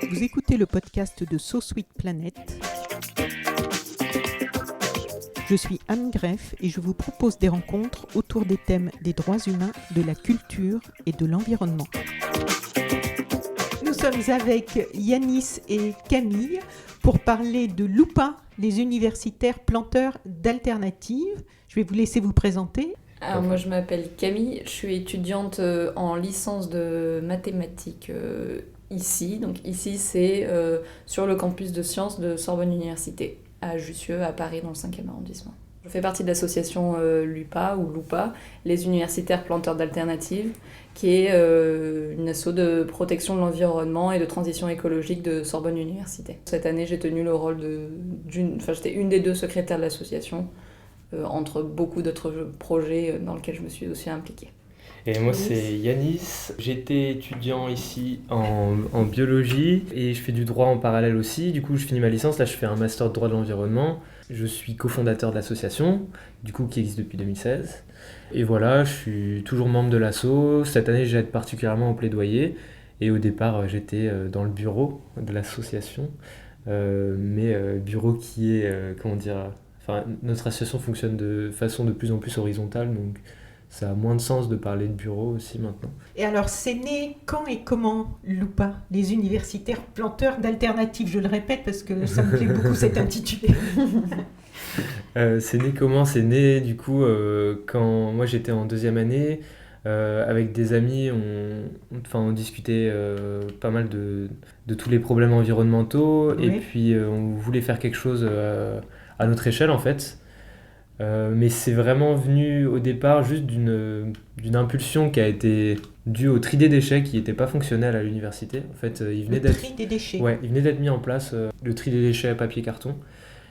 Vous écoutez le podcast de So Sweet Planet. Je suis Anne Greff et je vous propose des rencontres autour des thèmes des droits humains, de la culture et de l'environnement. Nous sommes avec Yanis et Camille pour parler de l'UPA, les universitaires planteurs d'alternatives. Je vais vous laisser vous présenter. Alors moi je m'appelle Camille, je suis étudiante en licence de mathématiques ici. Donc ici c'est sur le campus de sciences de Sorbonne Université à Jussieu, à Paris dans le 5e arrondissement. Je fais partie de l'association LUPA ou LUPA, les universitaires planteurs d'alternatives, qui est une asso de protection de l'environnement et de transition écologique de Sorbonne Université. Cette année j'ai tenu le rôle j'étais une des 2 secrétaires de l'association, entre beaucoup d'autres projets dans lesquels je me suis aussi impliquée. Et moi c'est Yanis, j'étais étudiant ici en biologie et je fais du droit en parallèle aussi. Du coup je finis ma licence, là je fais un master de droit de l'environnement. Je suis cofondateur de l'association, du coup qui existe depuis 2016. Et voilà, je suis toujours membre de l'asso. Cette année j'aide particulièrement au plaidoyer et au départ j'étais dans le bureau de l'association. Mais bureau qui est, notre association fonctionne de façon de plus en plus horizontale, donc ça a moins de sens de parler de bureau aussi maintenant. Et alors, c'est né quand et comment l'UPA, les universitaires planteurs d'alternatives? Je le répète parce que ça me plaît beaucoup cet intitulé. C'est né comment? C'est né du coup quand moi j'étais en 2e année. Avec des amis, on discutait pas mal de tous les problèmes environnementaux, oui. Et puis on voulait faire quelque chose à notre échelle en fait. Mais c'est vraiment venu au départ juste d'une impulsion qui a été due au tri des déchets qui n'était pas fonctionnel à l'université. En fait, il venait tri des déchets. Ouais, il venait d'être mis en place le tri des déchets à papier-carton.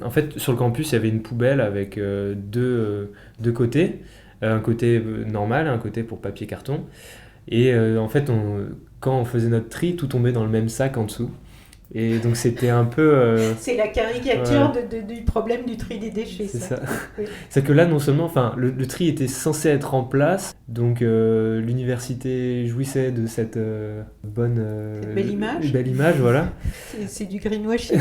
En fait, sur le campus, il y avait une poubelle avec deux côtés. Un côté normal, un côté pour papier-carton. Et en fait, quand on faisait notre tri, tout tombait dans le même sac en dessous. Et donc c'était un peu... C'est la caricature du problème du tri des déchets. C'est ça. Oui. C'est que là, non seulement le tri était censé être en place, donc l'université jouissait de cette belle image, voilà. C'est du greenwashing.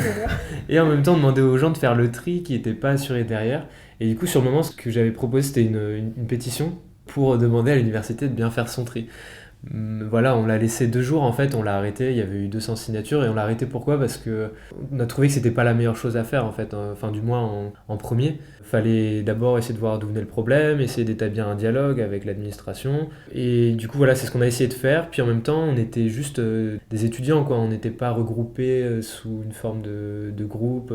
Et en même temps, on demandait aux gens de faire le tri qui n'était pas assuré derrière. Et du coup, sur le moment, ce que j'avais proposé, c'était une pétition pour demander à l'université de bien faire son tri. Voilà, on l'a laissé 2 jours, en fait, on l'a arrêté, il y avait eu 200 signatures, et on l'a arrêté pourquoi ? Parce qu'on a trouvé que c'était pas la meilleure chose à faire, en fait, enfin du moins en premier. Il fallait d'abord essayer de voir d'où venait le problème, essayer d'établir un dialogue avec l'administration, et du coup voilà, c'est ce qu'on a essayé de faire, puis en même temps on était juste des étudiants, quoi. On n'était pas regroupés sous une forme de groupe,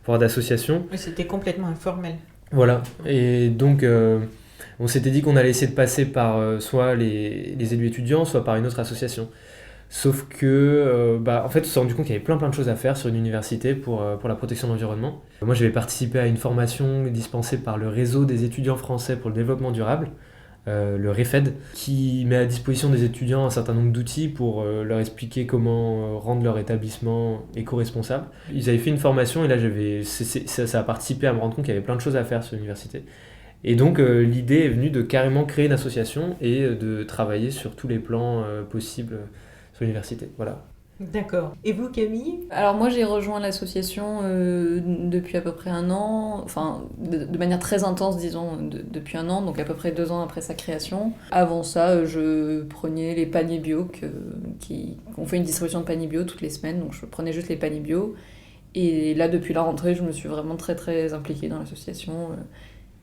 voire d'association. Mais c'était complètement informel. Voilà, et donc... on s'était dit qu'on allait essayer de passer par soit les élus étudiants, soit par une autre association. Sauf que, en fait, on s'est rendu compte qu'il y avait plein de choses à faire sur une université pour la protection de l'environnement. Moi, j'avais participé à une formation dispensée par le réseau des étudiants français pour le développement durable, le REFED, qui met à disposition des étudiants un certain nombre d'outils pour leur expliquer comment rendre leur établissement éco-responsable. Ils avaient fait une formation et là, ça a participé à me rendre compte qu'il y avait plein de choses à faire sur l'université. Et donc l'idée est venue de carrément créer une association et de travailler sur tous les plans possibles sur l'université. Voilà. D'accord. Et vous, Camille ? Alors moi j'ai rejoint l'association depuis à peu près 1 an, enfin de manière très intense disons depuis 1 an, donc à peu près 2 ans après sa création. Avant ça je prenais les paniers bio, on fait une distribution de paniers bio toutes les semaines, donc je prenais juste les paniers bio. Et là depuis la rentrée je me suis vraiment très très impliquée dans l'association.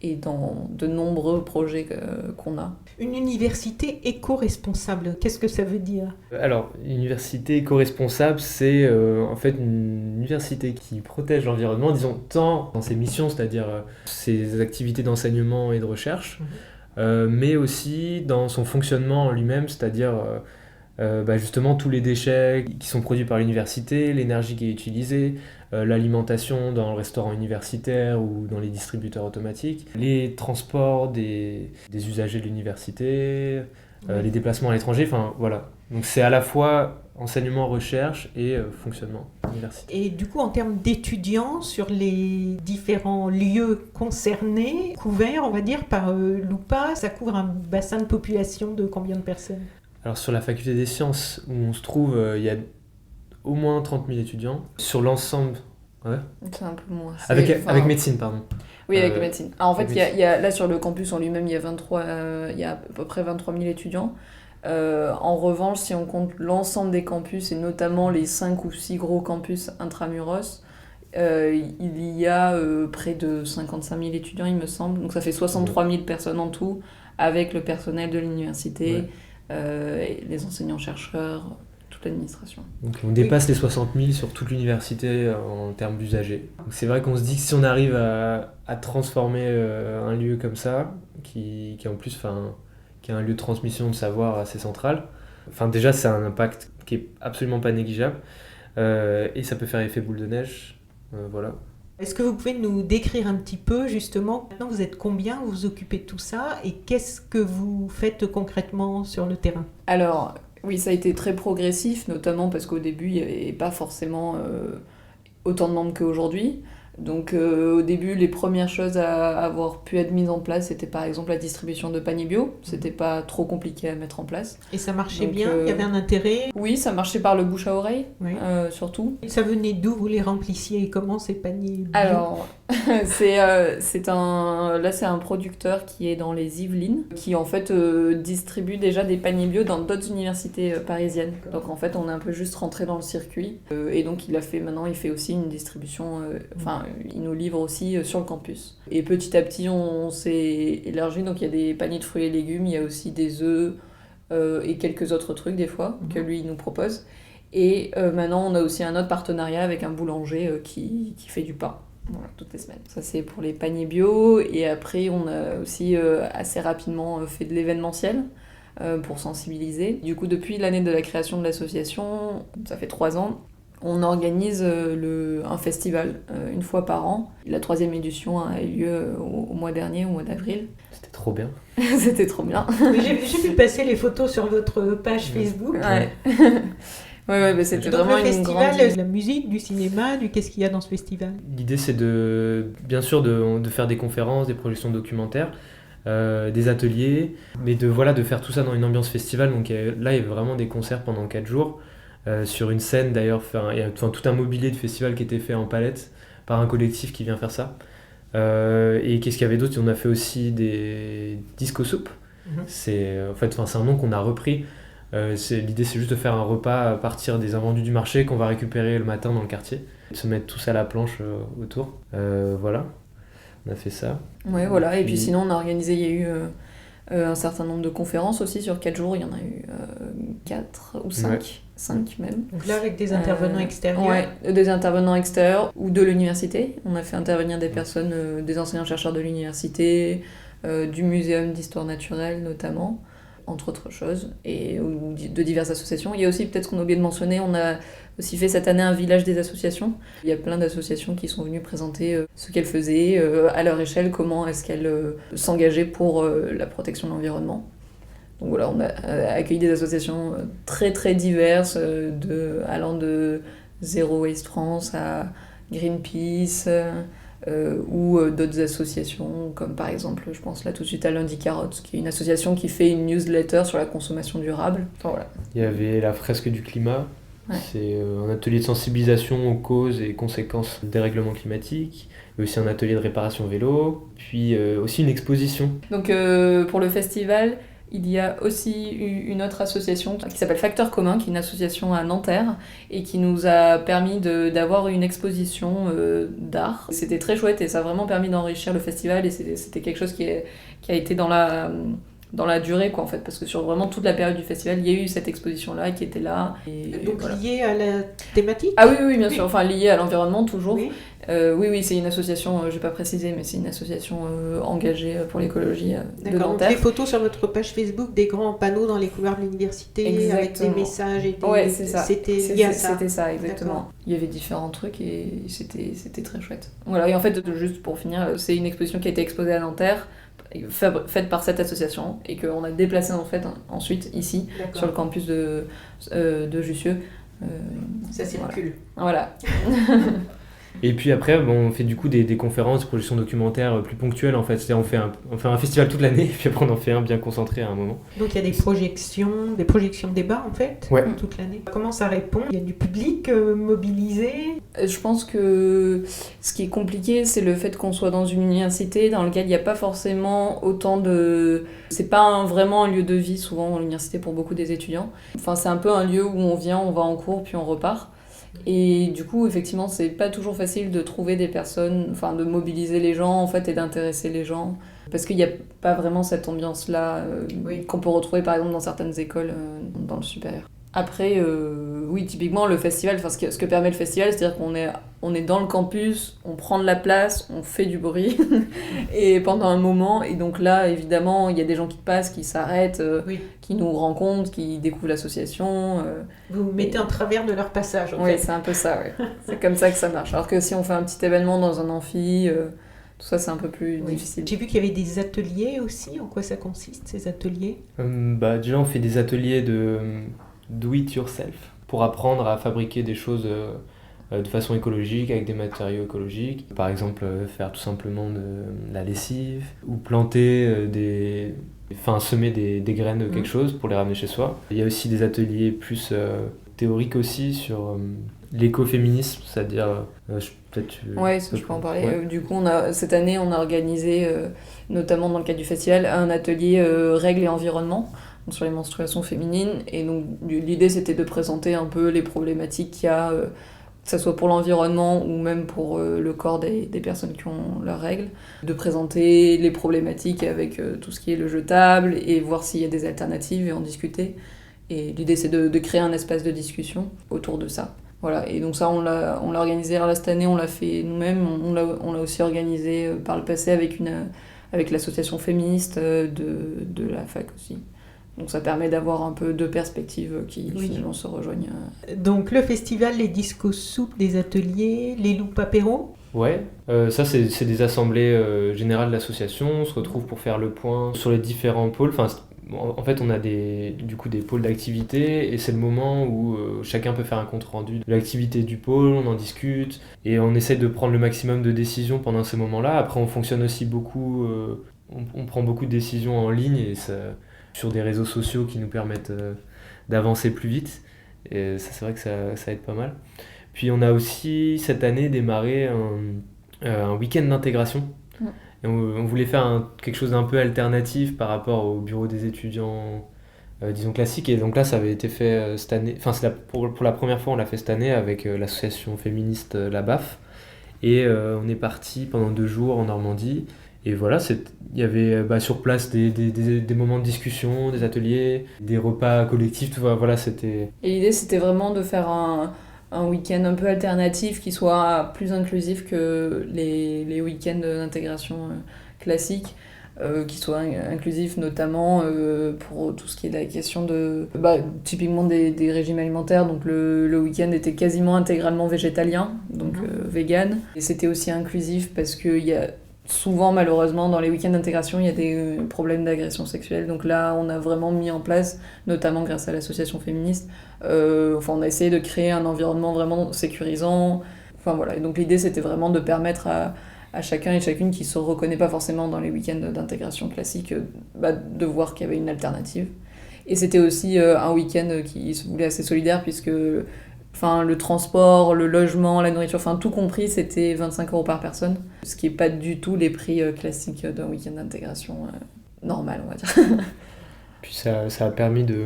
Et dans de nombreux projets qu'on a. Une université éco-responsable, qu'est-ce que ça veut dire ? Alors, une université éco-responsable, c'est en fait une université qui protège l'environnement, disons, tant dans ses missions, c'est-à-dire ses activités d'enseignement et de recherche, mais aussi dans son fonctionnement en lui-même, c'est-à-dire justement tous les déchets qui sont produits par l'université, l'énergie qui est utilisée, l'alimentation dans le restaurant universitaire ou dans les distributeurs automatiques, les transports des usagers de l'université, les déplacements à l'étranger, enfin voilà. Donc c'est à la fois enseignement, recherche et fonctionnement universitaire. Et du coup, en termes d'étudiants, sur les différents lieux concernés, couverts, on va dire, par l'UPA, ça couvre un bassin de population de combien de personnes ? Alors sur la faculté des sciences où on se trouve, il y a au moins 30 000 étudiants. Sur l'ensemble... Ouais. C'est un peu moins. Avec médecine, pardon. Oui, avec médecine. Alors, en fait, médecine. il y a, là, sur le campus en lui-même, il y a à peu près 23 000 étudiants. En revanche, si on compte l'ensemble des campus, et notamment les 5 ou 6 gros campus intramuros, il y a près de 55 000 étudiants, il me semble. Donc ça fait 63 000 personnes en tout, avec le personnel de l'université, et les enseignants-chercheurs, toute l'administration. Donc on dépasse les 60 000 sur toute l'université en termes d'usagers. Donc c'est vrai qu'on se dit que si on arrive à transformer un lieu comme ça, qui en plus qui est un lieu de transmission de savoir assez central, déjà c'est un impact qui est absolument pas négligeable, et ça peut faire effet boule de neige. Voilà. Est-ce que vous pouvez nous décrire un petit peu, justement, maintenant vous êtes combien, vous vous occupez de tout ça, et qu'est-ce que vous faites concrètement sur le terrain ? Alors, oui, ça a été très progressif, notamment parce qu'au début, il n'y avait pas forcément autant de membres qu'aujourd'hui. Donc au début, les premières choses à avoir pu être mises en place, c'était par exemple la distribution de paniers bio. C'était pas trop compliqué à mettre en place. Et ça marchait bien ? Il y avait un intérêt ? Oui, ça marchait par le bouche à oreille, Oui. surtout. Et ça venait d'où ? Vous les remplissiez et comment ces paniers bio ? Alors, c'est un producteur qui est dans les Yvelines, qui en fait distribue déjà des paniers bio dans d'autres universités parisiennes. Donc en fait, on est un peu juste rentré dans le circuit. Et donc maintenant, il fait aussi une distribution, il nous livre aussi sur le campus. Et petit à petit, on s'est élargi, donc il y a des paniers de fruits et légumes, il y a aussi des œufs et quelques autres trucs des fois que lui il nous propose. Et maintenant, on a aussi un autre partenariat avec un boulanger qui fait du pain. Voilà, toutes les semaines. Ça, c'est pour les paniers bio. Et après, on a aussi assez rapidement fait de l'événementiel pour sensibiliser. Du coup, depuis l'année de la création de l'association, ça fait 3 ans, on organise un festival une fois par an. La 3e édition a eu lieu au mois dernier, au mois d'avril. C'était trop bien. C'était trop bien. J'ai vu passer les photos sur votre page Facebook. Ouais. Ouais, c'était Donc vraiment le une grande... festival, la musique, du cinéma, qu'est-ce qu'il y a dans ce festival ? L'idée c'est bien sûr de faire des conférences, des projections documentaires, des ateliers, mais de faire tout ça dans une ambiance festival. Donc là il y avait vraiment des concerts pendant 4 jours, sur une scène d'ailleurs, il y a tout un mobilier de festival qui était fait en palette par un collectif qui vient faire ça. Et qu'est-ce qu'il y avait d'autre ? On a fait aussi des disco soup. C'est un nom qu'on a repris. L'idée c'est juste de faire un repas à partir des invendus du marché qu'on va récupérer le matin dans le quartier, de se mettre tous à la planche autour. Voilà, on a fait ça. Ouais, voilà. Et puis sinon on a organisé, il y a eu un certain nombre de conférences aussi sur 4 jours, il y en a eu 4 ou 5, ouais. 5 même. Donc là avec des intervenants extérieurs. Ouais, des intervenants extérieurs ou de l'université. On a fait intervenir des personnes, des enseignants-chercheurs de l'université, du muséum d'histoire naturelle notamment, entre autres choses, et de diverses associations. Il y a aussi, peut-être qu'on a oublié de mentionner, on a aussi fait cette année un village des associations. Il y a plein d'associations qui sont venues présenter ce qu'elles faisaient, à leur échelle, comment est-ce qu'elles s'engageaient pour la protection de l'environnement. Donc voilà, on a accueilli des associations très très diverses, allant de Zero Waste France à Greenpeace, ou d'autres associations, comme par exemple, je pense là tout de suite à Lundi Carotte, qui est une association qui fait une newsletter sur la consommation durable. Enfin, voilà. Il y avait la fresque du climat, ouais. C'est un atelier de sensibilisation aux causes et conséquences des dérèglements climatiques, et aussi un atelier de réparation vélo, puis aussi une exposition. Donc pour le festival, il y a aussi une autre association qui s'appelle Facteur Commun, qui est une association à Nanterre et qui nous a permis d'avoir une exposition d'art. C'était très chouette et ça a vraiment permis d'enrichir le festival et c'était quelque chose qui a été dans la durée, quoi, en fait, parce que sur vraiment toute la période du festival, il y a eu cette exposition-là qui était là. Et donc voilà. Liée à la thématique ? Ah oui, bien sûr, enfin liée à l'environnement toujours. Oui. Oui, c'est une association, je ne vais pas préciser, mais c'est une association engagée pour l'écologie de D'accord, Nanterre. donc les photos sur votre page Facebook, des grands panneaux dans les couloirs de l'université, exactement. avec des messages, et ouais, c'est ça. C'était lié à ça. C'était ça, exactement. D'accord. Il y avait différents trucs et c'était très chouette. Voilà, et en fait, juste pour finir, c'est une exposition qui a été exposée à Nanterre, faite par cette association, et qu'on a déplacée en fait ensuite ici, sur le campus de Jussieu. Ça circule. Voilà. Et puis après, bon, on fait du coup des conférences, des projections documentaires plus ponctuelles en fait. C'est-à-dire on fait un festival toute l'année, et puis après on en fait un bien concentré à un moment. Donc il y a des projections débats en fait, Ouais. toute l'année. Comment ça répond? Il y a du public mobilisé? Je pense que ce qui est compliqué, c'est le fait qu'on soit dans une université dans laquelle il n'y a pas forcément autant de... C'est pas vraiment un lieu de vie, souvent, l'université pour beaucoup des étudiants. Enfin, c'est un peu un lieu où on vient, on va en cours, puis on repart. Et du coup, effectivement, c'est pas toujours facile de trouver des personnes, enfin, de mobiliser les gens, en fait, et d'intéresser les gens. Parce qu'il n'y a pas vraiment cette ambiance-là qu'on peut retrouver, par exemple, dans certaines écoles dans le supérieur. Après, oui, typiquement, le festival, enfin, ce que permet le festival, c'est-à-dire qu'on est dans le campus, on prend de la place, on fait du bruit, et pendant un moment, et donc là, évidemment, il y a des gens qui passent, qui s'arrêtent, qui nous rencontrent, qui découvrent l'association. Vous vous mettez en travers de leur passage, en Oui, fait. c'est un peu ça, oui. C'est comme ça que ça marche. Alors que si on fait un petit événement dans un amphi, tout ça, c'est un peu plus difficile. J'ai vu qu'il y avait des ateliers aussi. En quoi ça consiste, ces ateliers? Déjà, on fait des ateliers de do it yourself pour apprendre à fabriquer des choses de façon écologique avec des matériaux écologiques. Par exemple, faire tout simplement de la lessive ou planter semer des graines de quelque chose pour les ramener chez soi. Il y a aussi des ateliers plus théoriques aussi sur l'écoféminisme, c'est-à-dire Oui, je peux en parler. Ouais. Du coup, cette année, on a organisé, notamment dans le cadre du festival, un atelier règles et environnement sur les menstruations féminines. Et donc, l'idée, c'était de présenter un peu les problématiques qu'il y a, que ce soit pour l'environnement ou même pour le corps des personnes qui ont leurs règles. De présenter les problématiques avec tout ce qui est le jetable et voir s'il y a des alternatives et en discuter. Et l'idée, c'est de créer un espace de discussion autour de ça. Voilà, et donc ça, on l'a organisé. Alors là, cette année, on l'a fait nous-mêmes. On l'a aussi organisé par le passé avec l'association féministe de la fac aussi. Donc ça permet d'avoir un peu deux perspectives qui finalement se rejoignent. Donc le festival, les discos soupes, des ateliers, les loupes apéro. Ouais, ça c'est des assemblées générales de l'association. On se retrouve pour faire le point sur les différents pôles. Enfin, en fait, on a des pôles d'activité et c'est le moment où chacun peut faire un compte rendu de l'activité du pôle, on en discute et on essaie de prendre le maximum de décisions pendant ces moments-là. Après, on fonctionne aussi beaucoup, on prend beaucoup de décisions en ligne et sur des réseaux sociaux qui nous permettent d'avancer plus vite. Et ça, c'est vrai que ça aide pas mal. Puis on a aussi cette année démarré un week-end d'intégration. Et on voulait faire quelque chose d'un peu alternatif par rapport au bureau des étudiants, disons classique. Et donc là, ça avait été fait cette année. Enfin, pour la première fois, on l'a fait cette année avec l'association féministe La BAF. Et on est parti pendant 2 jours en Normandie. Et voilà, il y avait sur place des moments de discussion, des ateliers, des repas collectifs. Tout, voilà, c'était... Et l'idée, c'était vraiment de faire un week-end un peu alternatif qui soit plus inclusif que les week-ends d'intégration classiques, qui soit inclusif notamment pour tout ce qui est de la question de typiquement des régimes alimentaires. Donc le week-end était quasiment intégralement végétalien, donc vegan. Et c'était aussi inclusif parce qu'il y a souvent, malheureusement, dans les week-ends d'intégration, il y a des problèmes d'agression sexuelle. Donc là, on a vraiment mis en place, notamment grâce à l'association féministe, on a essayé de créer un environnement vraiment sécurisant. Enfin voilà. Et donc l'idée, c'était vraiment de permettre à chacun et chacune qui ne se reconnaît pas forcément dans les week-ends d'intégration classiques, de voir qu'il y avait une alternative. Et c'était aussi un week-end qui se voulait assez solidaire, puisque le transport, le logement, la nourriture, tout compris, c'était 25 € par personne. Ce qui n'est pas du tout les prix classiques d'un week-end d'intégration normal, on va dire. Puis ça a permis de...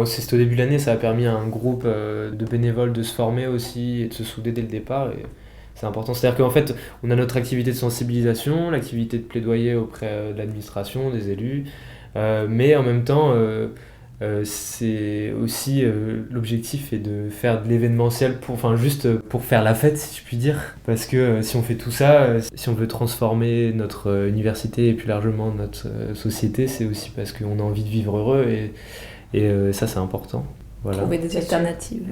c'était au début de l'année, ça a permis à un groupe de bénévoles de se former aussi et de se souder dès le départ. Et c'est important. C'est-à-dire qu'en fait, on a notre activité de sensibilisation, l'activité de plaidoyer auprès de l'administration, des élus, mais en même temps... c'est aussi l'objectif est de faire de l'événementiel juste pour faire la fête, si je puis dire, parce que si on fait tout ça, si on veut transformer notre université et plus largement notre société, c'est aussi parce qu'on a envie de vivre heureux et ça c'est important. Voilà. Trouver des alternatives.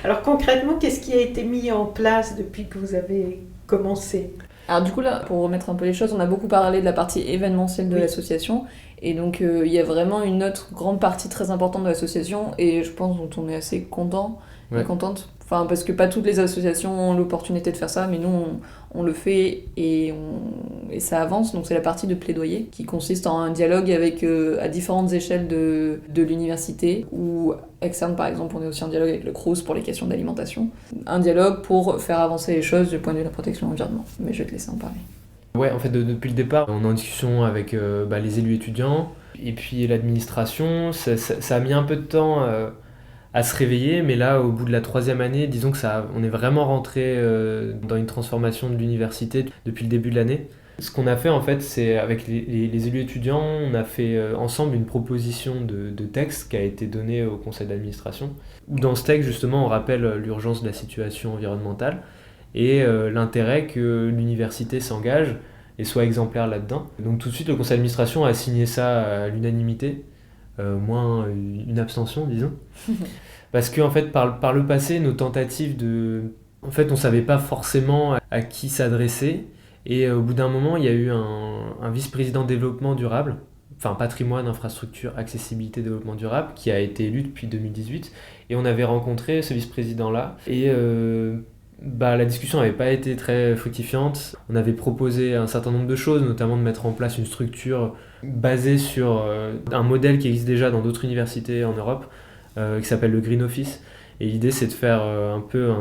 Alors concrètement, qu'est-ce qui a été mis en place depuis que vous avez commencé ? Alors du coup là, pour remettre un peu les choses, on a beaucoup parlé de la partie événementielle de l'association, et donc il y a vraiment une autre grande partie très importante de l'association, et je pense dont on est assez content, Ouais. est contente. Enfin, parce que pas toutes les associations ont l'opportunité de faire ça, mais nous, on le fait et ça avance. Donc c'est la partie de plaidoyer qui consiste en un dialogue avec, à différentes échelles de l'université, ou externe par exemple, on est aussi en dialogue avec le Crous pour les questions d'alimentation. Un dialogue pour faire avancer les choses du point de vue de la protection de l'environnement. Mais je vais te laisser en parler. Ouais, en fait, depuis le départ, on est en discussion avec les élus étudiants et puis l'administration. Ça a mis un peu de temps à se réveiller, mais là, au bout de la 3e année, disons que on est vraiment rentré dans une transformation de l'université depuis le début de l'année. Ce qu'on a fait, en fait, c'est avec les élus étudiants, on a fait ensemble une proposition de texte qui a été donnée au conseil d'administration, où dans ce texte, justement, on rappelle l'urgence de la situation environnementale et l'intérêt que l'université s'engage et soit exemplaire là-dedans. Donc tout de suite, le conseil d'administration a signé ça à l'unanimité, moins une abstention, disons. Parce que, en fait, par le passé, nos tentatives En fait, on savait pas forcément à qui s'adresser. Et au bout d'un moment, il y a eu un vice-président développement durable, enfin patrimoine, infrastructure, accessibilité, développement durable, qui a été élu depuis 2018. Et on avait rencontré ce vice-président-là. Et la discussion n'avait pas été très fructifiante. On avait proposé un certain nombre de choses, notamment de mettre en place une structure basée sur un modèle qui existe déjà dans d'autres universités en Europe, qui s'appelle le Green Office. Et l'idée, c'est de faire un peu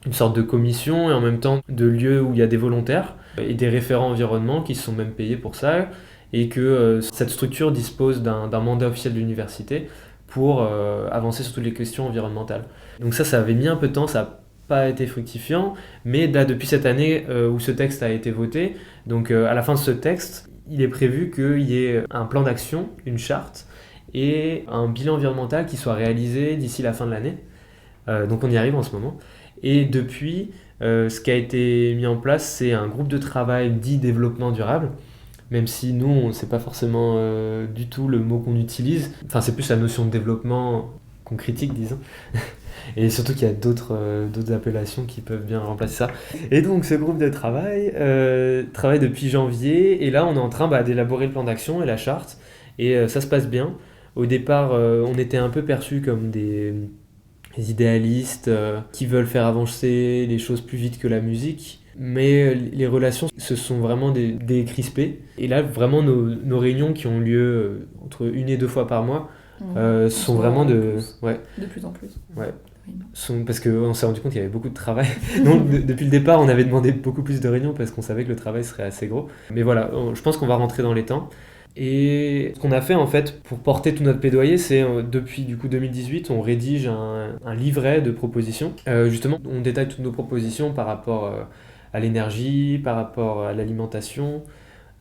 une sorte de commission et en même temps de lieu où il y a des volontaires et des référents environnement qui sont même payés pour ça, et que cette structure dispose d'un mandat officiel de l'université pour avancer sur toutes les questions environnementales. Donc ça avait mis un peu de temps, ça n'a pas été fructifiant, mais là, depuis cette année où ce texte a été voté, donc à la fin de ce texte, il est prévu qu'il y ait un plan d'action, une charte et un bilan environnemental qui soit réalisé d'ici la fin de l'année. Donc on y arrive en ce moment. Et depuis, ce qui a été mis en place, c'est un groupe de travail dit développement durable, même si nous, on ne sait pas forcément du tout le mot qu'on utilise. Enfin, c'est plus la notion de développement qu'on critique, disons. Et surtout qu'il y a d'autres appellations qui peuvent bien remplacer ça. Et donc ce groupe de travail travaille depuis janvier, et là on est en train d'élaborer le plan d'action et la charte, et ça se passe bien. Au départ, on était un peu perçus comme des idéalistes qui veulent faire avancer les choses plus vite que la musique, mais les relations se sont vraiment décrispées. Et là, vraiment, nos réunions qui ont lieu entre 1 et 2 fois par mois sont vraiment de plus en plus. Ouais. Parce qu'on s'est rendu compte qu'il y avait beaucoup de travail. Donc depuis le départ, on avait demandé beaucoup plus de réunions parce qu'on savait que le travail serait assez gros. Mais voilà, je pense qu'on va rentrer dans les temps. Et ce qu'on a fait en fait pour porter tout notre plaidoyer, c'est depuis du coup 2018, on rédige un livret de propositions. Justement, on détaille toutes nos propositions par rapport à l'énergie, par rapport à l'alimentation,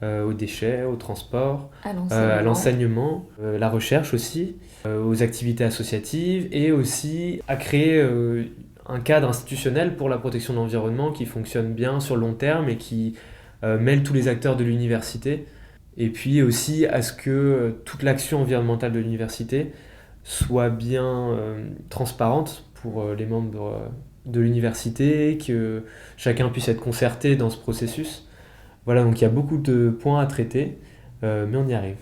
aux déchets, au transport, à l'enseignement, la recherche aussi, aux activités associatives, et aussi à créer un cadre institutionnel pour la protection de l'environnement qui fonctionne bien sur le long terme et qui mêle tous les acteurs de l'université. Et puis aussi à ce que toute l'action environnementale de l'université soit bien transparente pour les membres de l'université, que chacun puisse être concerté dans ce processus. Voilà, donc il y a beaucoup de points à traiter, mais on y arrive.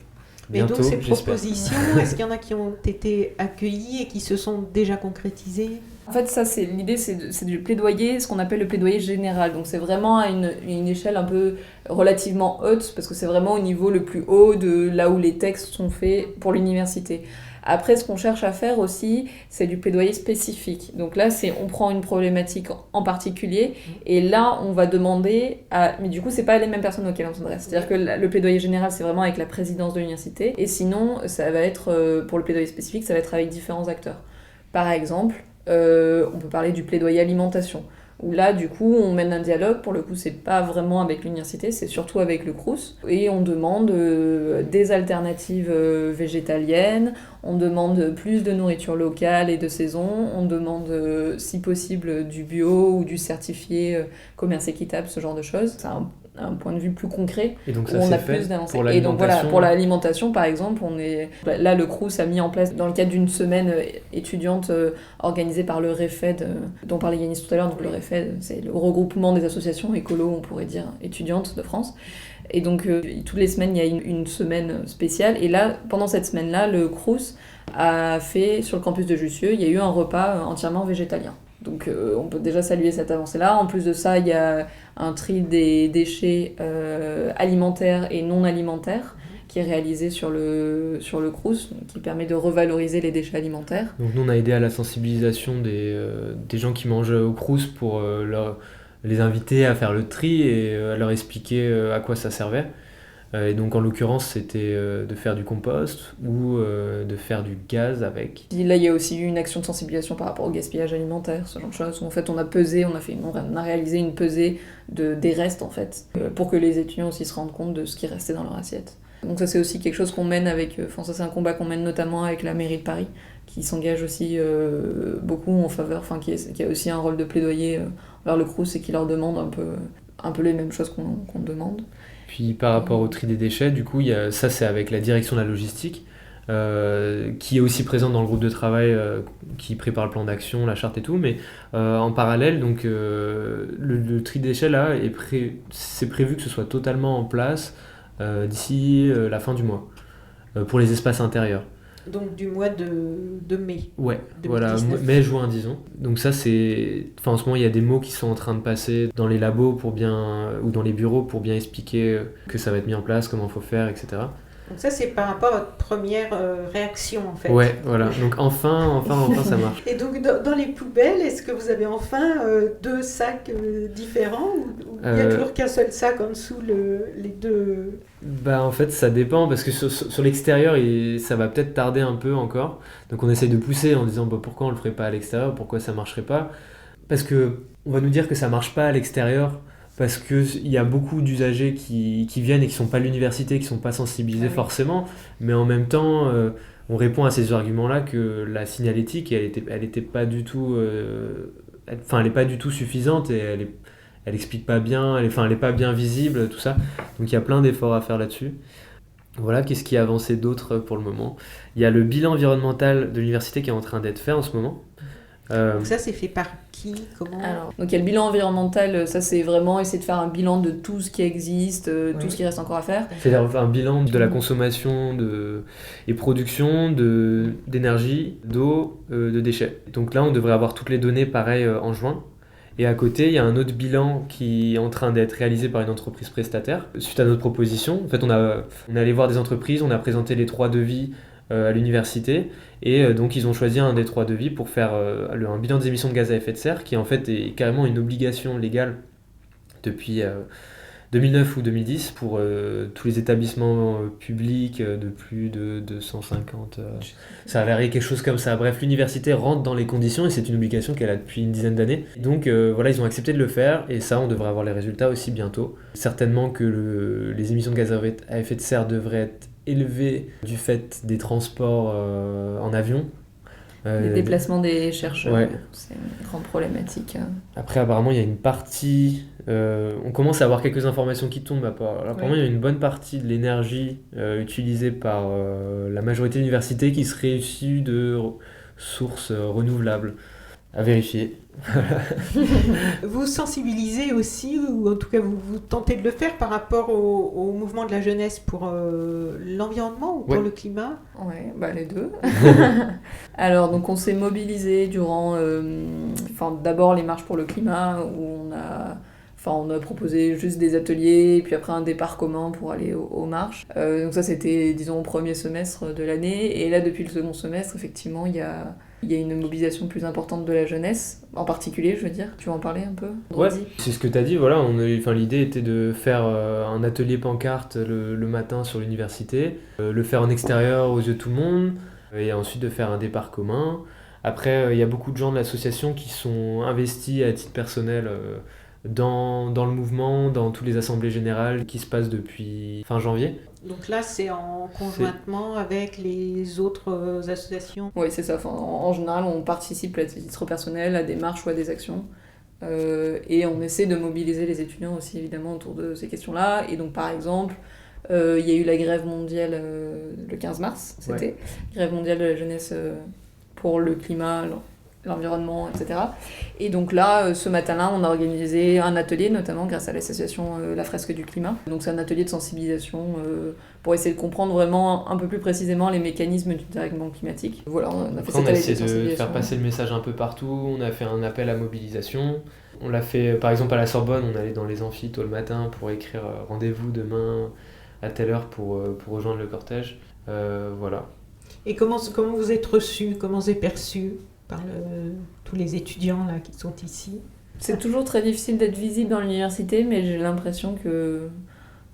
Bientôt, et donc ces j'espère. propositions, est-ce qu'il y en a qui ont été accueillies et qui se sont déjà concrétisées ? En fait, ça, l'idée, c'est du plaidoyer, ce qu'on appelle le plaidoyer général. Donc c'est vraiment à une échelle un peu relativement haute, parce que c'est vraiment au niveau le plus haut de là où les textes sont faits pour l'université. Après, ce qu'on cherche à faire aussi, c'est du plaidoyer spécifique. Donc là, on prend une problématique en particulier, et là, on va demander à... Mais du coup, c'est pas les mêmes personnes auxquelles on s'adresse. C'est-à-dire que le plaidoyer général, c'est vraiment avec la présidence de l'université, et sinon, ça va être, pour le plaidoyer spécifique, ça va être avec différents acteurs. Par exemple, on peut parler du plaidoyer alimentation, où là, du coup, on mène un dialogue. Pour le coup, c'est pas vraiment avec l'université, c'est surtout avec le Crous. Et on demande des alternatives végétaliennes, on demande plus de nourriture locale et de saison, on demande, si possible, du bio ou du certifié commerce équitable, ce genre de choses. C'est un point de vue plus concret. Et donc où ça on c'est a fait plus d'avancées. pour Et donc voilà, l'alimentation. pour l'alimentation par exemple, là le Crous a mis en place dans le cadre d'une semaine étudiante organisée par le REFED, dont parlait Yanis tout à l'heure. Donc le REFED, c'est le regroupement des associations écolo, on pourrait dire, étudiantes de France. Et donc toutes les semaines, il y a une semaine spéciale. Et là, pendant cette semaine-là, le Crous a fait, sur le campus de Jussieu, il y a eu un repas entièrement végétalien. Donc on peut déjà saluer cette avancée-là. En plus de ça, il y a un tri des déchets alimentaires et non alimentaires qui est réalisé sur le Crous, qui permet de revaloriser les déchets alimentaires. Donc nous on a aidé à la sensibilisation des gens qui mangent au Crous pour les inviter à faire le tri et à leur expliquer à quoi ça servait. Et donc en l'occurrence c'était de faire du compost ou de faire du gaz avec. Et là il y a aussi eu une action de sensibilisation par rapport au gaspillage alimentaire, ce genre de choses. En fait on a réalisé une pesée des restes en fait, pour que les étudiants aussi se rendent compte de ce qui restait dans leur assiette. Donc ça c'est aussi quelque chose qu'on mène ça c'est un combat qu'on mène notamment avec la mairie de Paris, qui s'engage aussi beaucoup en faveur, qui a aussi un rôle de plaidoyer vers le Crous et qui leur demande un peu les mêmes choses qu'on demande. Puis par rapport au tri des déchets, du coup, ça c'est avec la direction de la logistique, qui est aussi présente dans le groupe de travail qui prépare le plan d'action, la charte et tout, mais en parallèle, donc, le tri des déchets là, c'est prévu que ce soit totalement en place d'ici la fin du mois, pour les espaces intérieurs. Donc du mois de mai. Ouais, 2019. voilà, mai-juin disons. Donc ça c'est... Enfin en ce moment il y a des mots qui sont en train de passer dans les labos ou dans les bureaux pour bien expliquer que ça va être mis en place, comment il faut faire, etc. Donc ça c'est par rapport à votre première réaction en fait. Ouais, voilà. Donc enfin ça marche. Et donc dans les poubelles, est-ce que vous avez enfin 2 sacs différents ou il n'y a toujours qu'un seul sac en dessous les deux? Bah en fait ça dépend parce que sur l'extérieur ça va peut-être tarder un peu encore. Donc on essaye de pousser en disant pourquoi on le ferait pas à l'extérieur, pourquoi ça marcherait pas. Parce que on va nous dire que ça marche pas à l'extérieur parce qu'il y a beaucoup d'usagers qui viennent et qui sont pas à l'université, qui sont pas sensibilisés forcément, mais en même temps on répond à ces arguments-là que la signalétique elle était pas du tout elle est pas du tout suffisante et elle explique pas bien, elle est pas bien visible, tout ça. Donc il y a plein d'efforts à faire là-dessus. Voilà, qu'est-ce qui a avancé d'autre pour le moment ? Il y a le bilan environnemental de l'université qui est en train d'être fait en ce moment. Donc ça c'est fait par qui ? Comment ? Alors, donc il y a le bilan environnemental, ça c'est vraiment essayer de faire un bilan de tout ce qui existe, tout ce qui reste encore à faire. C'est-à-dire un bilan de la consommation et production d'énergie, d'eau, de déchets. Donc là on devrait avoir toutes les données pareil en juin. Et à côté, il y a un autre bilan qui est en train d'être réalisé par une entreprise prestataire. Suite à notre proposition, en fait, on est allé voir des entreprises, on a présenté les 3 devis à l'université, et donc ils ont choisi un des 3 devis pour faire un bilan des émissions de gaz à effet de serre, qui en fait est carrément une obligation légale depuis 2009 ou 2010 pour tous les établissements publics de plus de 250. Ça a varié quelque chose comme ça. Bref, l'université rentre dans les conditions et c'est une obligation qu'elle a depuis une dizaine d'années. Donc voilà, ils ont accepté de le faire et ça, on devrait avoir les résultats aussi bientôt. Certainement que les émissions de gaz à effet de serre devraient être élevées du fait des transports en avion. Les déplacements des chercheurs, ouais. C'est une grande problématique. Après, apparemment, il y a une partie... on commence à avoir quelques informations qui tombent. Apparemment, il y a une bonne partie de l'énergie utilisée par la majorité de l'université qui serait issue de sources renouvelables. À vérifier. Vous sensibilisez aussi, ou en tout cas vous tentez de le faire par rapport au mouvement de la jeunesse pour l'environnement ou pour le climat ? Ouais, les deux. Alors, donc on s'est mobilisé durant d'abord les marches pour le climat, où on a proposé juste des ateliers, et puis après un départ commun pour aller aux marches. Donc ça, c'était, disons, au premier semestre de l'année. Et là, depuis le second semestre, effectivement, il y a une mobilisation plus importante de la jeunesse, en particulier, je veux dire. Tu veux en parler un peu ? Ouais, c'est ce que tu as dit. Voilà, l'idée était de faire un atelier pancarte le matin sur l'université, le faire en extérieur aux yeux de tout le monde, et ensuite de faire un départ commun. Après, il y a beaucoup de gens de l'association qui sont investis à titre personnel dans le mouvement, dans toutes les assemblées générales qui se passent depuis fin janvier. Donc là, c'est en conjointement avec les autres associations ? Oui, c'est ça. En général, on participe à titre personnel à des marches ou à des actions. Et on essaie de mobiliser les étudiants aussi évidemment autour de ces questions-là. Et donc par exemple, il y a eu la grève mondiale le 15 mars, c'était grève mondiale de la jeunesse pour le climat, l'environnement, etc. Et donc là, ce matin-là, on a organisé un atelier, notamment grâce à l'association La Fresque du Climat. Donc c'est un atelier de sensibilisation pour essayer de comprendre vraiment un peu plus précisément les mécanismes du dérèglement climatique. Voilà, on a fait Après, on a essayé de faire passer le message un peu partout, on a fait un appel à mobilisation. On l'a fait, par exemple, à la Sorbonne, on allait dans les amphis tôt le matin pour écrire rendez-vous demain à telle heure pour rejoindre le cortège. Voilà. Et comment vous êtes reçus, comment vous êtes perçus par tous les étudiants là, qui sont ici? C'est toujours très difficile d'être visible dans l'université, mais j'ai l'impression que...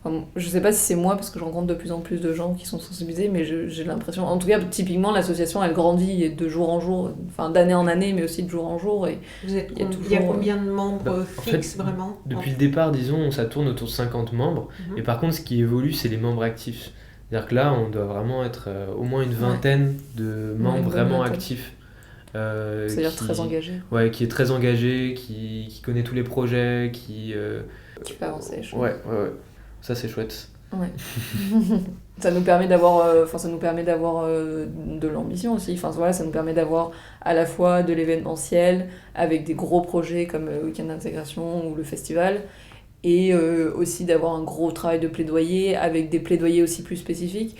Enfin, je sais pas si c'est moi, parce que je rencontre de plus en plus de gens qui sont sensibilisés, mais j'ai l'impression... En tout cas, typiquement, l'association, elle grandit de jour en jour, enfin d'année en année, mais aussi de jour en jour. Et il y a combien de membres fixes, vraiment? Depuis le départ, disons, ça tourne autour de 50 membres. Et par contre, ce qui évolue, c'est les membres actifs. C'est-à-dire que là, on doit vraiment être au moins une vingtaine de membres vraiment actifs. C'est-à-dire très engagé. Ouais, qui est très engagé, qui connaît tous les projets, qui peut avancer, je ouais. Ça, c'est chouette. Ouais. Ça nous permet d'avoir de l'ambition aussi. Enfin, voilà, ça nous permet d'avoir à la fois de l'événementiel, avec des gros projets comme le Week-end d'intégration ou le festival, et aussi d'avoir un gros travail de plaidoyer avec des plaidoyers aussi plus spécifiques.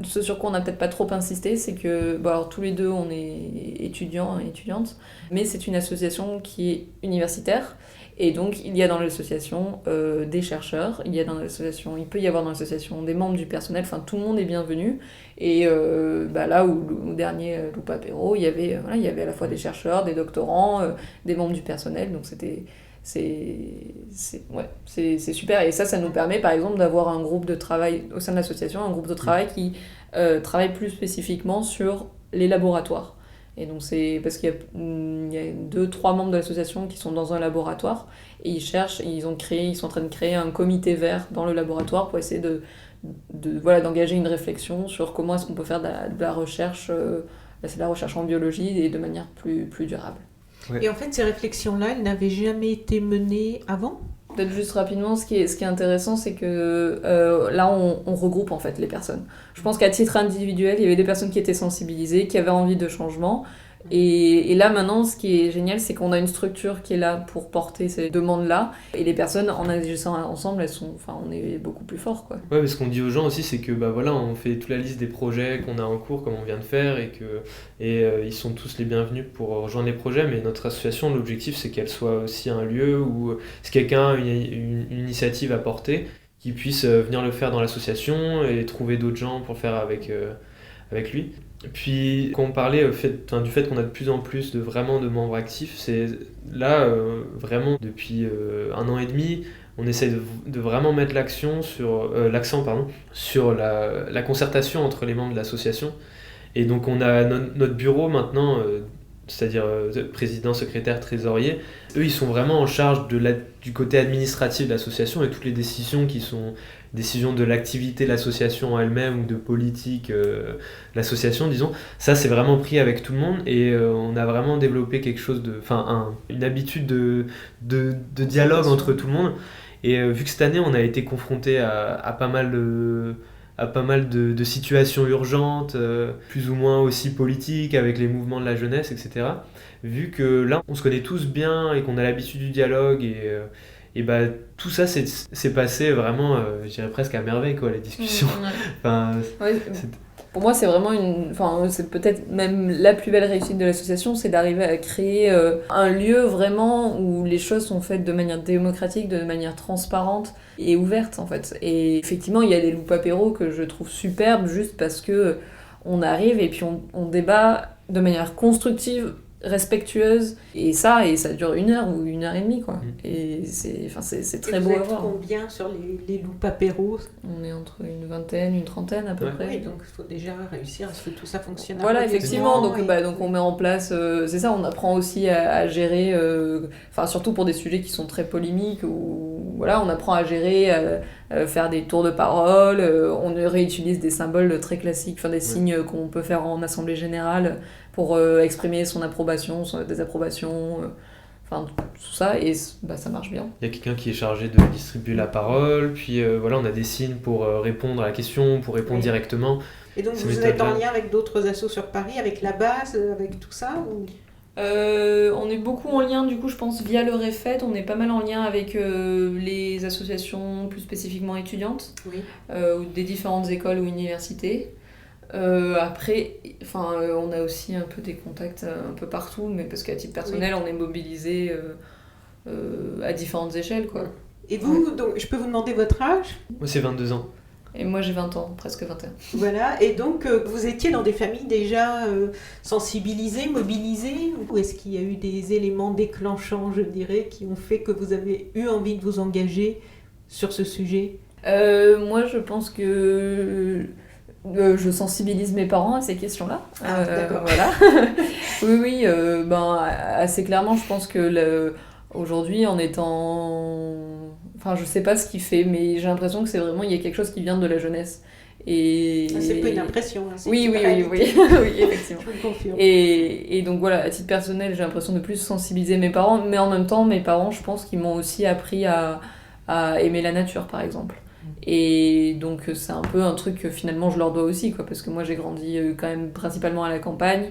Ce sur quoi on n'a peut-être pas trop insisté, c'est que alors, tous les deux on est étudiants et étudiantes, mais c'est une association qui est universitaire, et donc il y a dans l'association des chercheurs, il peut y avoir dans l'association des membres du personnel, enfin tout le monde est bienvenu. Et là où au dernier Loupa Apéro, il y avait à la fois des chercheurs, des doctorants, des membres du personnel, donc c'est super. Et ça nous permet par exemple d'avoir un groupe de travail au sein de l'association, un groupe de travail qui travaille plus spécifiquement sur les laboratoires. Et donc c'est parce qu'il y a 2-3 membres de l'association qui sont dans un laboratoire et ils sont en train de créer un comité vert dans le laboratoire pour essayer d'engager une réflexion sur comment est-ce qu'on peut faire de la recherche, c'est de la recherche en biologie et de manière plus durable. Ouais. Et en fait, ces réflexions-là, elles n'avaient jamais été menées avant ? Peut-être juste rapidement, ce qui est intéressant, c'est que là, on regroupe en fait les personnes. Je pense qu'à titre individuel, il y avait des personnes qui étaient sensibilisées, qui avaient envie de changement. Et là, maintenant, ce qui est génial, c'est qu'on a une structure qui est là pour porter ces demandes-là. Et les personnes, en agissant ensemble, on est beaucoup plus forts, quoi. Ouais, mais ce qu'on dit aux gens aussi, c'est que on fait toute la liste des projets qu'on a en cours, comme on vient de faire, et ils sont tous les bienvenus pour rejoindre les projets. Mais notre association, l'objectif, c'est qu'elle soit aussi un lieu où, si quelqu'un a une initiative à porter, qu'il puisse venir le faire dans l'association et trouver d'autres gens pour le faire avec lui. Puis quand on parlait du fait qu'on a de plus en plus de membres actifs, c'est là vraiment depuis 1 an et demi, on essaie de vraiment mettre l'accent sur la concertation entre les membres de l'association. Et donc on a notre bureau maintenant, c'est-à-dire président, secrétaire, trésorier. Eux, ils sont vraiment en charge du côté administratif de l'association, et toutes les décisions qui sont décisions de l'activité de l'association en elle-même ou de politique de l'association, disons, ça c'est vraiment pris avec tout le monde, et on a vraiment développé quelque chose une habitude de dialogue entre tout le monde. Et vu que cette année on a été confronté à pas mal de situations urgentes, plus ou moins aussi politiques, avec les mouvements de la jeunesse, etc. Vu que là, on se connaît tous bien et qu'on a l'habitude du dialogue, et tout ça c'est passé vraiment, je dirais presque à merveille, quoi, les discussions. Pour moi, c'est vraiment c'est peut-être même la plus belle réussite de l'association, c'est d'arriver à créer un lieu vraiment où les choses sont faites de manière démocratique, de manière transparente et ouverte, en fait. Et effectivement, il y a des Loupa Apéro que je trouve superbes, juste parce que on arrive et puis on débat de manière constructive, respectueuse, et ça dure 1 heure ou 1 heure et demie, quoi. Et c'est très beau à voir. Vous êtes combien sur les Loupa Apéro ? On est entre une vingtaine, une trentaine à peu près. Oui, donc il faut déjà réussir à ce que tout ça fonctionne. Voilà, effectivement, donc on met en place, c'est ça, on apprend aussi à gérer, surtout pour des sujets qui sont très polémiques, on apprend à gérer, faire des tours de parole, on réutilise des symboles très classiques, des signes qu'on peut faire en assemblée générale pour exprimer son approbation, son désapprobation. enfin tout ça, et ça marche bien. Il y a quelqu'un qui est chargé de distribuer la parole, puis voilà, on a des signes pour répondre à la question, pour répondre directement. Et donc vous êtes en lien avec d'autres assos sur Paris, avec la base, avec tout ça ou... On est beaucoup en lien, du coup, je pense, via le REFET. On est pas mal en lien avec les associations plus spécifiquement étudiantes, ou des différentes écoles ou universités. Après, on a aussi un peu des contacts un peu partout, mais parce qu'à titre personnel, on est mobilisé à différentes échelles, quoi. Et vous, donc, je peux vous demander votre âge ? Moi, c'est 22 ans. Et moi j'ai 20 ans, presque 21. Voilà, et donc vous étiez dans des familles déjà sensibilisées, mobilisées, ou est-ce qu'il y a eu des éléments déclenchants, je dirais, qui ont fait que vous avez eu envie de vous engager sur ce sujet ? Moi je pense que je sensibilise mes parents à ces questions-là. D'accord. Voilà. Oui, assez clairement, je pense que aujourd'hui, en étant... Enfin, je sais pas ce qu'il fait, mais j'ai l'impression que c'est vraiment... Il y a quelque chose qui vient de la jeunesse. Et... C'est pas une impression. Hein, oui, effectivement. Je le confirme. Et donc voilà, à titre personnel, j'ai l'impression de plus sensibiliser mes parents, mais en même temps, mes parents, je pense qu'ils m'ont aussi appris à aimer la nature, par exemple. Et donc c'est un peu un truc que finalement je leur dois aussi, quoi, parce que moi j'ai grandi quand même principalement à la campagne.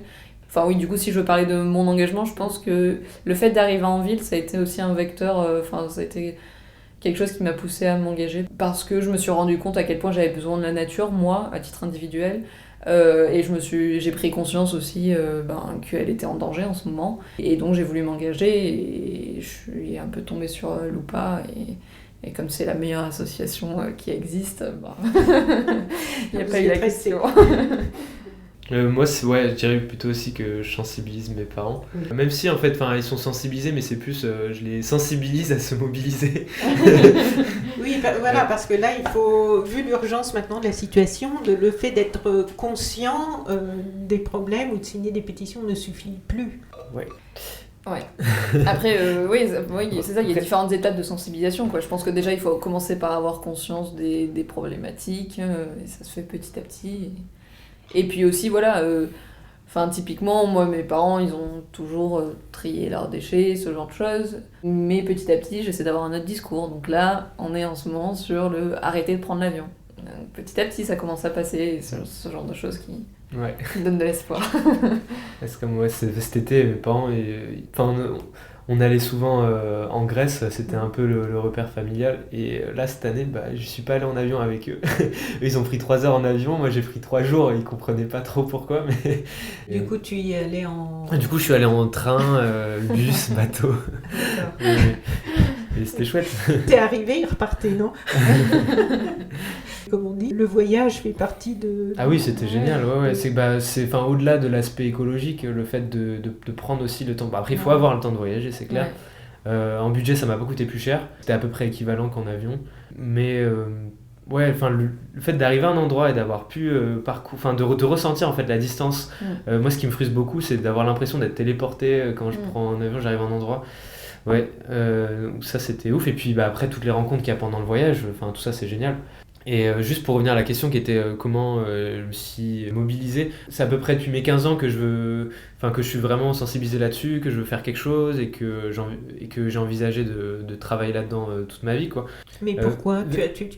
Enfin oui, du coup, si je veux parler de mon engagement, je pense que le fait d'arriver en ville, ça a été aussi un vecteur, ça a été quelque chose qui m'a poussée à m'engager, parce que je me suis rendu compte à quel point j'avais besoin de la nature, moi, à titre individuel, et j'ai pris conscience aussi qu'elle était en danger en ce moment, et donc j'ai voulu m'engager, et je suis un peu tombée sur Loupa, et comme c'est la meilleure association qui existe, il n'y a pas eu la question. Moi, je dirais plutôt aussi que je sensibilise mes parents. Même si, en fait, ils sont sensibilisés, mais c'est plus, je les sensibilise à se mobiliser. Oui, voilà, parce que là, il faut, vu l'urgence maintenant de la situation, le fait d'être conscient des problèmes ou de signer des pétitions ne suffit plus. Ouais. Après, oui, c'est ça, il y a différentes étapes de sensibilisation, quoi. Je pense que déjà, il faut commencer par avoir conscience des problématiques, et ça se fait petit à petit. Et puis aussi, voilà, typiquement, moi, mes parents, ils ont toujours trié leurs déchets, ce genre de choses. Mais petit à petit, j'essaie d'avoir un autre discours. Donc là, on est en ce moment sur le arrêter de prendre l'avion. Petit à petit, ça commence à passer, ce genre de choses qui donnent de l'espoir. C'est comme cet été, mes parents, on allait souvent en Grèce, c'était un peu le repère familial. Et là, cette année, je suis pas allé en avion avec eux. Eux, ils ont pris 3 heures en avion, moi j'ai pris 3 jours, ils comprenaient pas trop pourquoi. Mais... Du coup, tu y es allé en... Du coup, je suis allé en train, bus, bateau. Et c'était chouette. T'es arrivé, il repartait, non? Comme on dit, le voyage fait partie de... Ah oui, c'était génial. Ouais. C'est au-delà de l'aspect écologique, le fait de prendre aussi le temps. Après, il faut avoir le temps de voyager, c'est clair. En budget, ça m'a pas coûté plus cher. C'était à peu près équivalent qu'en avion. Mais le fait d'arriver à un endroit et d'avoir pu de ressentir en fait la distance. Moi, ce qui me frustre beaucoup, c'est d'avoir l'impression d'être téléporté quand je prends un avion, j'arrive à un endroit. Ça c'était ouf. Et puis après, toutes les rencontres qu'il y a pendant le voyage, tout ça, c'est génial. Et juste pour revenir à la question qui était comment je me suis mobilisé, c'est à peu près depuis mes 15 ans que je suis vraiment sensibilisé là-dessus, que je veux faire quelque chose et que j'ai envisagé de travailler là-dedans toute ma vie, quoi. Mais pourquoi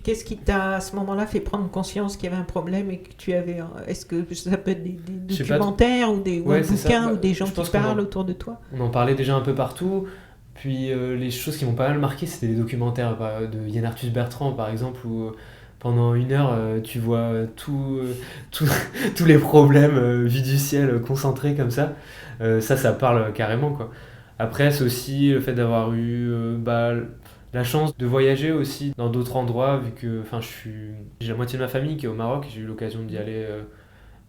qu'est-ce qui t'a à ce moment-là fait prendre conscience qu'il y avait un problème et que tu avais... Est-ce que ça peut être des documentaires ou un bouquin ou des gens qui parlent autour de toi? On en parlait déjà un peu partout. Puis les choses qui m'ont pas mal marqué, c'était les documentaires de Yann Arthus Bertrand, par exemple, où pendant 1 heure, tu vois tous les problèmes vus du ciel concentrés comme ça. Ça parle carrément, quoi. Après, c'est aussi le fait d'avoir eu la chance de voyager aussi dans d'autres endroits, vu que j'ai la moitié de ma famille qui est au Maroc, j'ai eu l'occasion d'y aller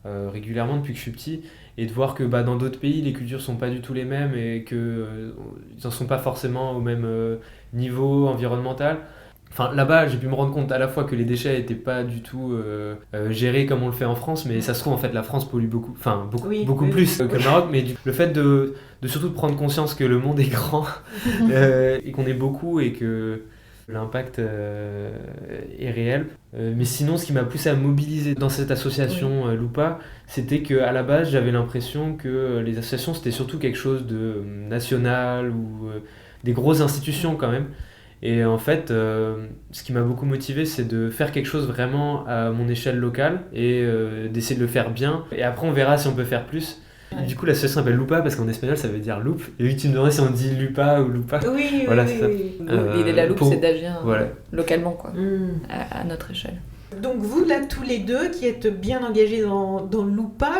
régulièrement depuis que je suis petit, et de voir que dans d'autres pays, les cultures sont pas du tout les mêmes et qu'ils n'en sont pas forcément au même niveau environnemental. Là-bas, j'ai pu me rendre compte à la fois que les déchets n'étaient pas du tout gérés comme on le fait en France, mais ça se trouve, en fait, la France pollue beaucoup plus que le Maroc. Mais le fait de surtout prendre conscience que le monde est grand et qu'on est beaucoup et que L'impact est réel. Mais sinon, ce qui m'a poussé à mobiliser dans cette association Loupa, c'était qu'à la base, j'avais l'impression que les associations, c'était surtout quelque chose de national ou des grosses institutions quand même. Et en fait, ce qui m'a beaucoup motivé, c'est de faire quelque chose vraiment à mon échelle locale et d'essayer de le faire bien. Et après, on verra si on peut faire plus. Ouais. Du coup, l'association s'appelle Loupa parce qu'en espagnol, ça veut dire loupe. Et vu que tu me demandais si on dit Lupa ou Loupa, Oui, voilà, oui, c'est ça. oui. L'idée de la loupe, c'est d'agir voilà. localement, quoi, Mm. à notre échelle. Donc vous, là, tous les deux, qui êtes bien engagés dans Loupa,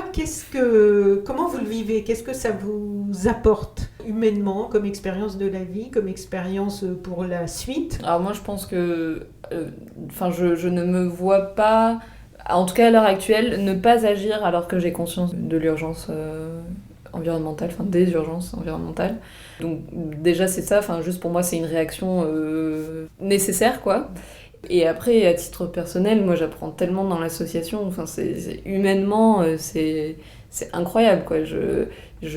comment vous le vivez? Qu'est-ce que ça vous apporte humainement, comme expérience de la vie, comme expérience pour la suite? Alors moi, je pense que... je ne me vois pas, en tout cas à l'heure actuelle, ne pas agir alors que j'ai conscience de l'urgence environnementale, enfin des urgences environnementales. Donc déjà, c'est ça, juste pour moi, c'est une réaction nécessaire, quoi. Et après, à titre personnel, moi j'apprends tellement dans l'association, humainement, c'est incroyable, quoi. Je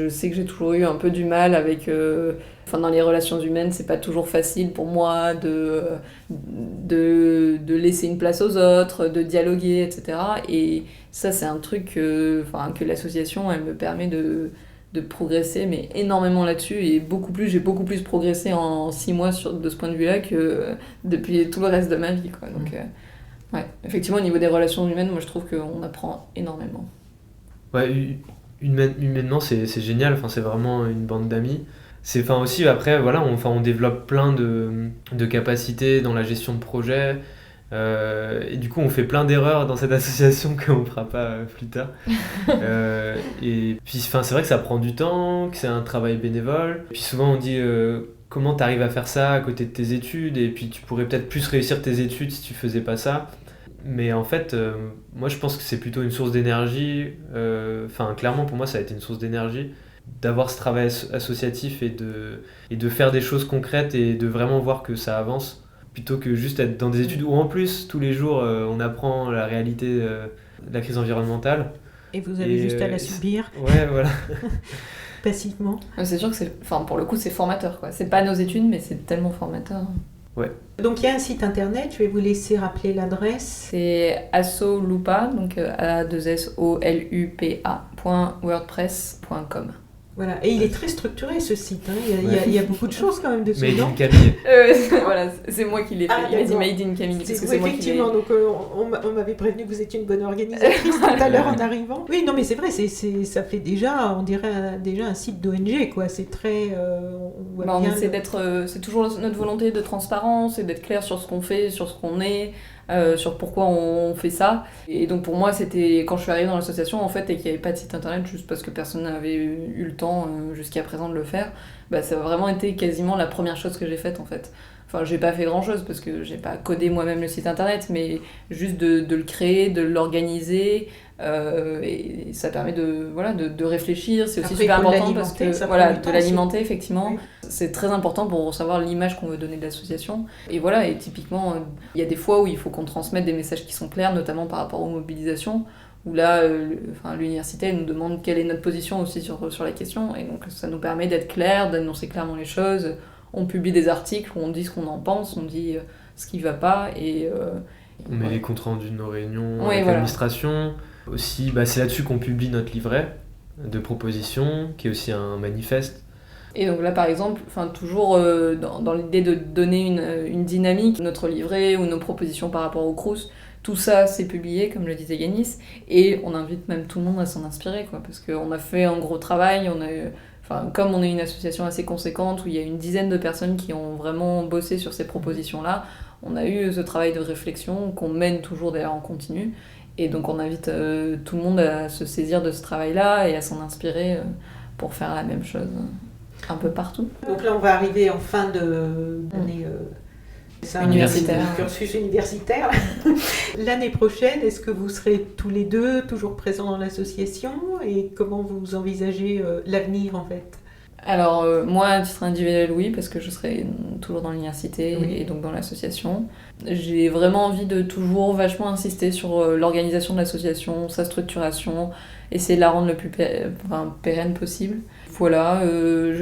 sais que j'ai toujours eu un peu du mal avec... dans les relations humaines, c'est pas toujours facile pour moi de laisser une place aux autres, de dialoguer, etc. Et ça, c'est un truc que l'association, elle me permet de progresser, mais énormément là-dessus, et j'ai beaucoup plus progressé en 6 mois de ce point de vue-là que depuis tout le reste de ma vie, quoi. Donc, effectivement, au niveau des relations humaines, moi je trouve qu'on apprend énormément. Ouais, humainement, c'est génial, c'est vraiment une bande d'amis. Aussi, après, voilà, on développe plein de capacités dans la gestion de projet. Et du coup, on fait plein d'erreurs dans cette association qu'on ne fera pas plus tard. Et puis, c'est vrai que ça prend du temps, que c'est un travail bénévole. Puis souvent, on dit comment tu arrives à faire ça à côté de tes études, et puis tu pourrais peut-être plus réussir tes études si tu faisais pas ça. Mais en fait, moi, je pense que c'est plutôt une source d'énergie. Clairement, pour moi, ça a été une source d'énergie d'avoir ce travail associatif et de faire des choses concrètes et de vraiment voir que ça avance, plutôt que juste être dans des études où en plus tous les jours on apprend la réalité de la crise environnementale. Et vous avez juste à la subir. Ouais, voilà. Passivement. C'est sûr que pour le coup, c'est formateur, quoi. C'est pas nos études, mais c'est tellement formateur. Ouais. Donc il y a un site internet, je vais vous laisser rappeler l'adresse. C'est assolupa, donc a2solupa.wordpress.com. Voilà, et il est très structuré ce site, hein. Il y a beaucoup de choses quand même dessus. Made non in Camille. Voilà, c'est moi qui l'ai fait. Il m'a dit Made in Camille, parce que c'est moi qui l'ai... Effectivement, donc on m'avait prévenu que vous étiez une bonne organisatrice tout à l'heure en arrivant. Oui, non mais c'est vrai, ça fait déjà, on dirait déjà un site d'ONG, quoi. C'est très... on essaie d'être... c'est toujours notre volonté de transparence et d'être clair sur ce qu'on fait, sur ce qu'on est... sur pourquoi on fait ça. Et donc pour moi, c'était quand je suis arrivée dans l'association, en fait, et qu'il n'y avait pas de site internet, juste parce que personne n'avait eu le temps jusqu'à présent de le faire, ça a vraiment été quasiment la première chose que j'ai faite, en fait. J'ai pas fait grand chose parce que j'ai pas codé moi-même le site internet, mais juste de le créer, de l'organiser, et ça permet de réfléchir. C'est aussi super important parce que de l'alimenter, effectivement. Oui. C'est très important pour savoir l'image qu'on veut donner de l'association. Et voilà, et typiquement, il y a des fois où il faut qu'on transmette des messages qui sont clairs, notamment par rapport aux mobilisations, où là, l'université nous demande quelle est notre position aussi sur la question, et donc ça nous permet d'être clair, d'annoncer clairement les choses. On publie des articles où on dit ce qu'on en pense, on dit ce qui va pas, et on met les comptes rendus de nos réunions avec l'administration. Aussi, c'est là-dessus qu'on publie notre livret de propositions, qui est aussi un manifeste. Et donc là, par exemple, toujours dans l'idée de donner une dynamique, notre livret ou nos propositions par rapport au Crous, tout ça, c'est publié, comme le disait Yanis, et on invite même tout le monde à s'en inspirer, quoi, parce qu'on a fait un gros travail, comme on est une association assez conséquente, où il y a une dizaine de personnes qui ont vraiment bossé sur ces propositions-là, on a eu ce travail de réflexion qu'on mène toujours d'ailleurs en continu, et donc on invite tout le monde à se saisir de ce travail-là et à s'en inspirer pour faire la même chose un peu partout. Donc là, on va arriver en fin d'année universitaire. Cursus universitaire. L'année prochaine, est-ce que vous serez tous les deux toujours présents dans l'association, et comment vous envisagez l'avenir en fait? Alors moi, à titre individuel, oui, parce que je serai toujours dans l'université et donc dans l'association. J'ai vraiment envie de toujours vachement insister sur l'organisation de l'association, sa structuration, essayer de la rendre le plus pérenne possible. Voilà,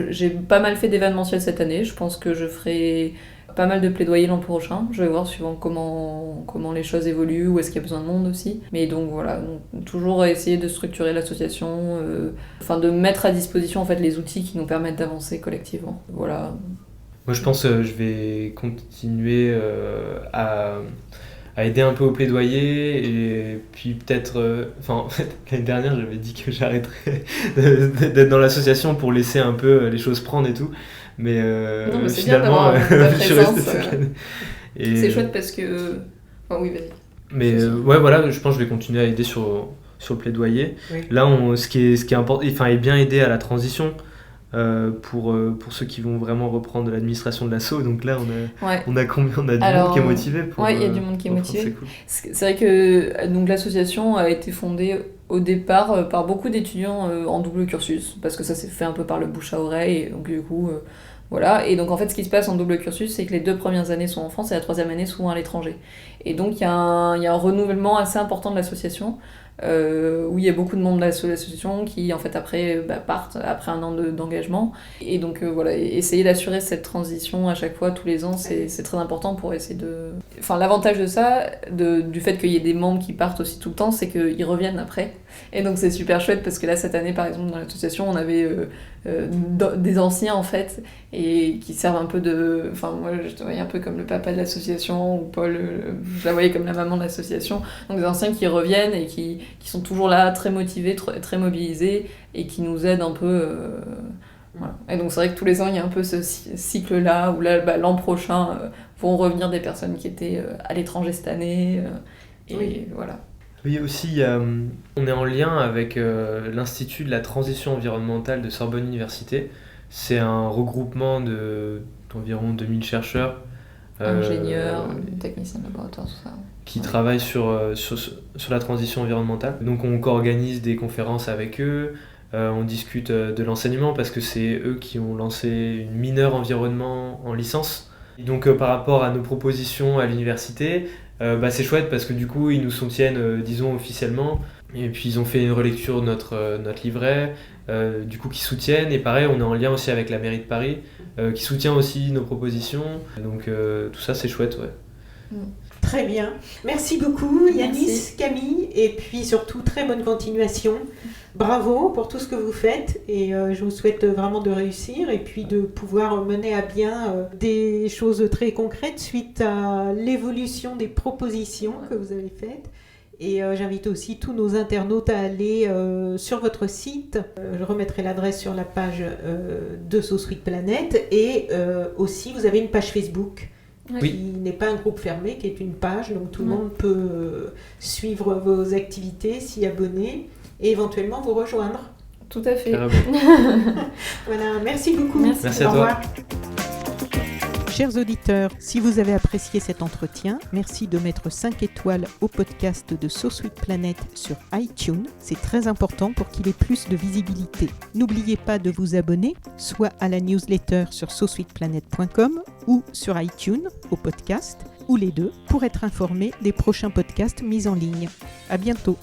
j'ai pas mal fait d'événementiels cette année, je pense que je ferai Pas mal de plaidoyer l'an prochain. Je vais voir suivant comment les choses évoluent, où est-ce qu'il y a besoin de monde aussi. Mais donc voilà, donc, toujours essayer de structurer l'association, de mettre à disposition en fait les outils qui nous permettent d'avancer collectivement. Voilà. Moi je pense que je vais continuer à aider un peu au plaidoyer et puis peut-être... en fait, l'année dernière j'avais dit que j'arrêterais d'être dans l'association pour laisser un peu les choses prendre et tout. Mais c'est finalement, bien je suis resté cette année. Et... C'est chouette parce que... oui, vas-y. Mais voilà, je pense que je vais continuer à aider sur le plaidoyer. Oui. Là, ce qui est important, et bien aider à la transition pour ceux qui vont vraiment reprendre l'administration de l'asso. Donc là, on a combien? On a du monde qui est motivé. Oui, il y a du monde qui est motivé. C'est cool. C'est vrai que donc, l'association a été fondée au départ par beaucoup d'étudiants en double cursus, parce que ça s'est fait un peu par le bouche à oreille, et donc du coup... Voilà, et donc en fait ce qui se passe en double cursus, c'est que les 2 premières années sont en France et la 3e année souvent à l'étranger. Et donc il y a un renouvellement assez important de l'association, où il y a beaucoup de membres de l'association qui en fait après partent après un an d'engagement. Et donc voilà, essayer d'assurer cette transition à chaque fois, tous les ans, c'est très important pour essayer de... Enfin l'avantage de ça, du fait qu'il y ait des membres qui partent aussi tout le temps, c'est qu'ils reviennent après. Et donc c'est super chouette parce que là cette année par exemple dans l'association on avait des anciens en fait et qui servent un peu de... Enfin moi je te voyais un peu comme le papa de l'association ou Paul, je la voyais comme la maman de l'association. Donc des anciens qui reviennent et qui sont toujours là très motivés, très mobilisés et qui nous aident un peu... Voilà. Et donc c'est vrai que tous les ans il y a un peu ce cycle-là où là, l'an prochain vont revenir des personnes qui étaient à l'étranger cette année et oui. Voilà. Oui, aussi, on est en lien avec l'Institut de la transition environnementale de Sorbonne Université. C'est un regroupement d'environ 2000 chercheurs. Ingénieurs, techniciens de laboratoire, tout ça. Qui travaillent sur la transition environnementale. Donc on co-organise des conférences avec eux, on discute de l'enseignement parce que c'est eux qui ont lancé une mineure environnement en licence. Et donc par rapport à nos propositions à l'université, c'est chouette parce que du coup ils nous soutiennent disons officiellement et puis ils ont fait une relecture de notre livret du coup qui soutiennent et pareil on est en lien aussi avec la mairie de Paris qui soutient aussi nos propositions donc tout ça c'est chouette ouais. Très bien, merci beaucoup Yanis, Camille et puis surtout très bonne continuation. Bravo pour tout ce que vous faites et je vous souhaite vraiment de réussir et puis de pouvoir mener à bien des choses très concrètes suite à l'évolution des propositions que vous avez faites. Et j'invite aussi tous nos internautes à aller sur votre site. Je remettrai l'adresse sur la page de SoSweet Planet et aussi vous avez une page Facebook. Oui. Qui n'est pas un groupe fermé, qui est une page, donc tout le monde peut suivre vos activités, s'y abonner et éventuellement vous rejoindre. Tout à fait. Voilà, merci beaucoup. Merci à toi. Au revoir. Chers auditeurs, si vous avez apprécié cet entretien, merci de mettre 5 étoiles au podcast de SoSweet Planet sur iTunes. C'est très important pour qu'il ait plus de visibilité. N'oubliez pas de vous abonner, soit à la newsletter sur sosweetplanet.com ou sur iTunes au podcast, ou les deux, pour être informé des prochains podcasts mis en ligne. À bientôt.